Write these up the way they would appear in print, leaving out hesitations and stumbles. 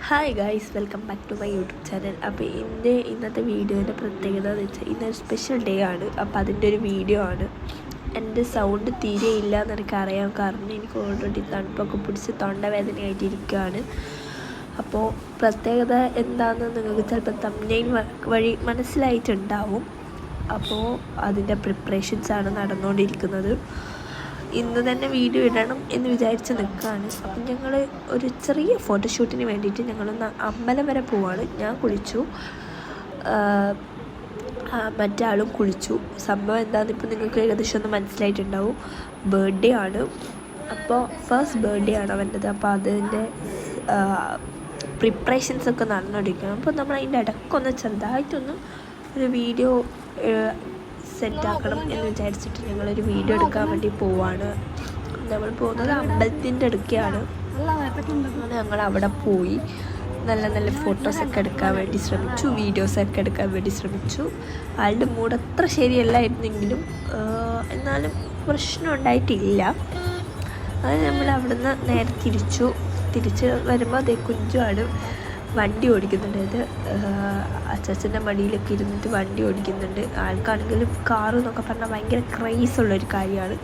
Hi guys, welcome back to my YouTube channel. അപ്പോൾ ഇന്നത്തെ വീഡിയോയുടെ പ്രത്യേകത എന്ന് വെച്ചാൽ ഇന്നൊരു സ്പെഷ്യൽ ഡേ ആണ്. അപ്പോൾ അതിൻ്റെ ഒരു വീഡിയോ ആണ്. എൻ്റെ സൗണ്ട് തീരെ ഇല്ല എന്ന് എനിക്കറിയാം, കാരണം എനിക്ക് ഓൾറെഡി തണുപ്പൊക്കെ പിടിച്ച് തൊണ്ടവേദനയായിട്ടിരിക്കുകയാണ്. അപ്പോൾ പ്രത്യേകത എന്താണെന്ന് നിങ്ങൾക്ക് ചിലപ്പോൾ തംബ്നെയിൽ വഴി മനസ്സിലായിട്ടുണ്ടാവും. അപ്പോൾ അതിൻ്റെ പ്രിപ്പറേഷൻസാണ് നടന്നുകൊണ്ടിരിക്കുന്നത്. ഇന്ന് തന്നെ വീഡിയോ ഇടണം എന്ന് വിചാരിച്ച് നിൽക്കുകയാണ്. അപ്പം ഞങ്ങൾ ഒരു ചെറിയ ഫോട്ടോഷൂട്ടിന് വേണ്ടിയിട്ട് ഞങ്ങളൊന്ന് അമ്പലം വരെ പോവാണ്. ഞാൻ കുളിച്ചു, മറ്റാളും കുളിച്ചു. സംഭവം എന്താണെന്ന് ഇപ്പോൾ നിങ്ങൾക്ക് ഏകദേശം ഒന്ന് മനസ്സിലായിട്ടുണ്ടാവും. ബർത്ത്ഡേ ആണ്. അപ്പോൾ ഫസ്റ്റ് ബർത്ത്ഡേ ആണ് അവൻ്റെത്. അപ്പോൾ അതിൻ്റെ പ്രിപ്പറേഷൻസൊക്കെ നടന്നുകൊണ്ടിരിക്കണം. അപ്പോൾ നമ്മൾ അതിൻ്റെ ഇടയ്ക്കൊന്ന് ചെറുതായിട്ടൊന്ന് ഒരു വീഡിയോ സെറ്റാക്കണം എന്ന് വിചാരിച്ചിട്ട് ഞങ്ങളൊരു വീഡിയോ എടുക്കാൻ വേണ്ടി പോവാണ്. നമ്മൾ പോകുന്നത് അമ്പലത്തിൻ്റെ അടുക്കെയാണ്. ഞങ്ങൾ അവിടെ പോയി നല്ല നല്ല ഫോട്ടോസൊക്കെ എടുക്കാൻ വേണ്ടി ശ്രമിച്ചു, വീഡിയോസൊക്കെ എടുക്കാൻ വേണ്ടി ശ്രമിച്ചു. ആളുടെ മൂഡ് അത്ര ശരിയല്ലായിരുന്നെങ്കിലും എന്നാലും പ്രശ്നം ഉണ്ടായിട്ടില്ല. അത് നമ്മൾ അവിടുന്ന് നേരെ തിരിച്ച് വരുമ്പോൾ അതേ കുഞ്ചുമാണ് വണ്ടി ഓടിക്കുന്നുണ്ട്. ഇത് അച്ചാച്ചൻ്റെ മടിയിലൊക്കെ ഇരുന്നിട്ട് വണ്ടി ഓടിക്കുന്നുണ്ട്. ആൾക്കാണെങ്കിലും കാറ് എന്നൊക്കെ പറഞ്ഞാൽ ഭയങ്കര ക്രൈസുള്ളൊരു കാര്യമാണ്.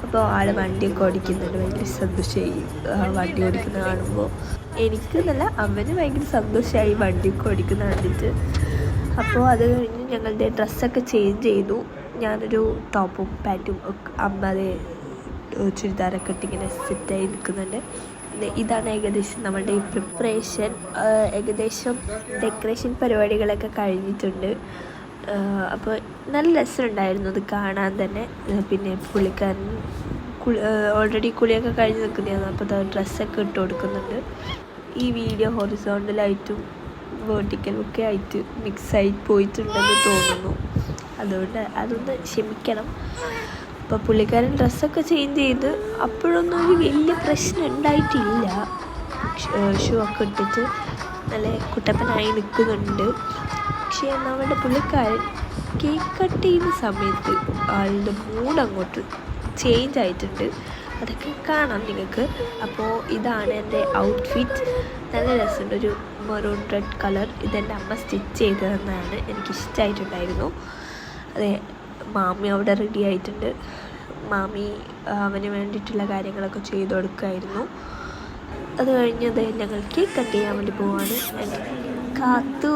അപ്പോൾ ആൾ വണ്ടിയൊക്കെ ഓടിക്കുന്നുണ്ട്. ഭയങ്കര സന്തോഷമായി വണ്ടി ഓടിക്കുന്നത് കാണുമ്പോൾ. എനിക്ക് നല്ല അവന് ഭയങ്കര സന്തോഷമായി വണ്ടിയൊക്കെ ഓടിക്കുന്ന കണ്ടിട്ട്. അപ്പോൾ അത് കഴിഞ്ഞ് ഞങ്ങളുടെ ഡ്രസ്സൊക്കെ ചേഞ്ച് ചെയ്തു. ഞാനൊരു ടോപ്പും പാൻറ്റും ഒക്കെ അമ്മതെ ചുരിദാറൊക്കെ ഇട്ടിങ്ങനെ സെറ്റായി നിൽക്കുന്നുണ്ട്. ഇതാണ് ഏകദേശം നമ്മുടെ ഈ പ്രിപ്പറേഷൻ. ഏകദേശം ഡെക്കറേഷൻ പരിപാടികളൊക്കെ കഴിഞ്ഞിട്ടുണ്ട്. അപ്പോൾ നല്ല രസമുണ്ടായിരുന്നു അത് കാണാൻ തന്നെ. പിന്നെ പുള്ളിക്കാരൻ ഓൾറെഡി കുളിയൊക്കെ കഴിഞ്ഞ് നിൽക്കുന്നതാണ്. അപ്പോൾ ഡ്രസ്സൊക്കെ ഇട്ട് കൊടുക്കുന്നുണ്ട്. ഈ വീഡിയോ ഹൊറിസോണ്ടലായിട്ടും വേർട്ടിക്കലും ഒക്കെ ആയിട്ട് മിക്സായി പോയിട്ടുണ്ടെന്ന് തോന്നുന്നു. അതുകൊണ്ട് അതൊന്ന് ക്ഷമിക്കണം. അപ്പോൾ പുള്ളിക്കാരൻ ഡ്രസ്സൊക്കെ ചേഞ്ച് ചെയ്ത് അപ്പോഴൊന്നും ഒരു വലിയ പ്രശ്നം ഉണ്ടായിട്ടില്ല. ഷൂ ഒക്കെ ഇട്ടിട്ട് നല്ല കുട്ടപ്പനായി നിൽക്കുന്നുണ്ട്. പക്ഷേ നമ്മുടെ പുള്ളിക്കാരൻ കേക്ക് കട്ട് ചെയ്യുന്ന സമയത്ത് ആളുടെ മൂഡ് അങ്ങോട്ട് ചേഞ്ച് ആയിട്ടുണ്ട്. അതൊക്കെ കാണാം നിങ്ങൾക്ക്. അപ്പോൾ ഇതാണ് എൻ്റെ ഔട്ട്ഫിറ്റ്. നല്ല രസമുണ്ട്, ഒരു മെറൂൺ റെഡ് കളർ. ഇതെൻ്റെ അമ്മ സ്റ്റിച്ച് ചെയ്ത് തന്നതാണ്. എനിക്കിഷ്ടമായിട്ടുണ്ടായിരുന്നു. അതെ, മാമി അവിടെ റെഡി ആയിട്ടുണ്ട്. മാമി അവന് വേണ്ടിയിട്ടുള്ള കാര്യങ്ങളൊക്കെ ചെയ്തു കൊടുക്കുമായിരുന്നു. അത് കഴിഞ്ഞത് ഞങ്ങൾ കേക്ക് കട്ട് ചെയ്യാൻ വേണ്ടി പോവാണ്. കാത്തു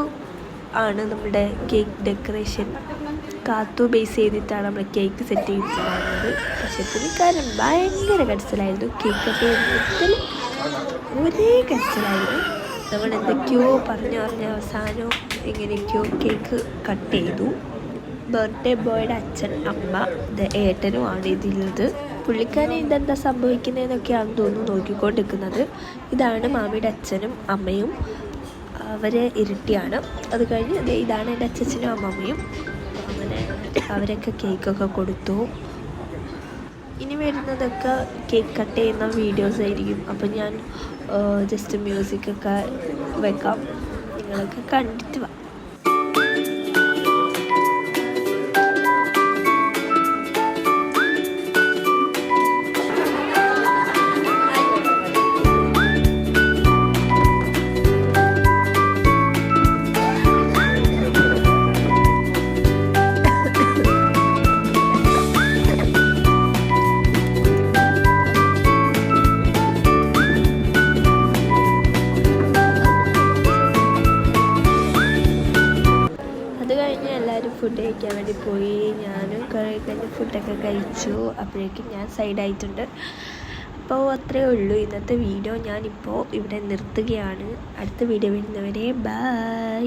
ആണ് നമ്മുടെ കേക്ക് ഡെക്കറേഷൻ. കാത്തു ബേസ് ചെയ്തിട്ടാണ് നമ്മൾ കേക്ക് സെറ്റ് ചെയ്തിട്ടുണ്ടായിരുന്നത്. പക്ഷെ പുള്ളിക്കാരൻ ഭയങ്കര കരച്ചിലായിരുന്നു. കേക്ക് കട്ട് ചെയ്യുന്നതിൽ ഒരേ കരച്ചിലായിരുന്നു. നമ്മൾ എന്തൊക്കെയോ പറഞ്ഞ് അവസാനം എങ്ങനെയൊക്കെയോ കേക്ക് കട്ട് ചെയ്തു. ബർത്ത്ഡേ ബോയുടെ അച്ഛൻ, അമ്മ, ഏട്ടനുമാണ് ഇതിലുള്ളത്. പുള്ളിക്കാരൻ ഇതെന്താ സംഭവിക്കുന്നതെന്നൊക്കെയാണെന്ന് തോന്നുന്നു നോക്കിക്കൊണ്ടിരിക്കുന്നത്. ഇതാണ് മാമിയുടെ അച്ഛനും അമ്മയും. അവരെ ഇരട്ടിയാണ്. അത് കഴിഞ്ഞ് ഇതാണ് എൻ്റെ അച്ഛനും അമ്മമ്മയും. അങ്ങനെ അവരൊക്കെ കേക്കൊക്കെ കൊടുത്തു. ഇനി വരുന്നതൊക്കെ കേക്ക് കട്ട് ചെയ്യുന്ന വീഡിയോസ് ആയിരിക്കും. അപ്പം ഞാൻ ജസ്റ്റ് മ്യൂസിക്കൊക്കെ വെക്കാം, നിങ്ങളൊക്കെ കണ്ടിട്ട് വാ. എല്ലാവരും ഫുഡ് കഴിക്കാൻ വേണ്ടി പോയി. ഞാനും കഴിഞ്ഞ ഫുഡൊക്കെ കഴിച്ചു. അപ്പോഴേക്കും ഞാൻ സൈഡായിട്ടുണ്ട്. അപ്പോൾ അത്രയേ ഉള്ളൂ ഇന്നത്തെ വീഡിയോ. ഞാനിപ്പോൾ ഇവിടെ നിർത്തുകയാണ്. അടുത്ത വീഡിയോ വരുന്നവരെ ബൈ.